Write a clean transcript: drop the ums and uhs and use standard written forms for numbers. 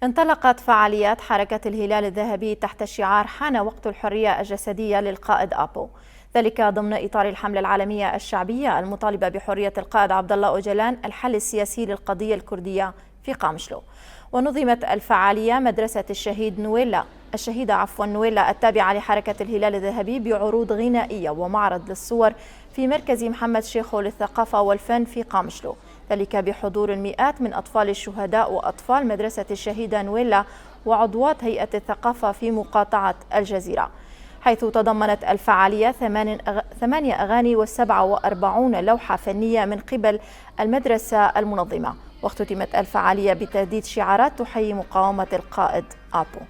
انطلقت فعاليات حركة الهلال الذهبي تحت شعار حان وقت الحرية الجسدية للقائد أبو، ذلك ضمن إطار الحملة العالمية الشعبية المطالبة بحرية القائد عبد الله أوجلان الحل السياسي للقضية الكردية في قامشلو. ونظمت الفعالية مدرسة الشهيدة نويلا التابعة لحركة الهلال الذهبي بعروض غنائية ومعرض للصور في مركز محمد شيخو للثقافة والفن في قامشلو، ذلك بحضور المئات من أطفال الشهداء وأطفال مدرسة الشهيدة نويلا وعضوات هيئة الثقافة في مقاطعة الجزيرة، حيث تضمنت الفعالية 8 أغاني و47 لوحة فنية من قبل المدرسة المنظمة. واختتمت الفعالية بترديد شعارات تحيي مقاومة القائد أبو.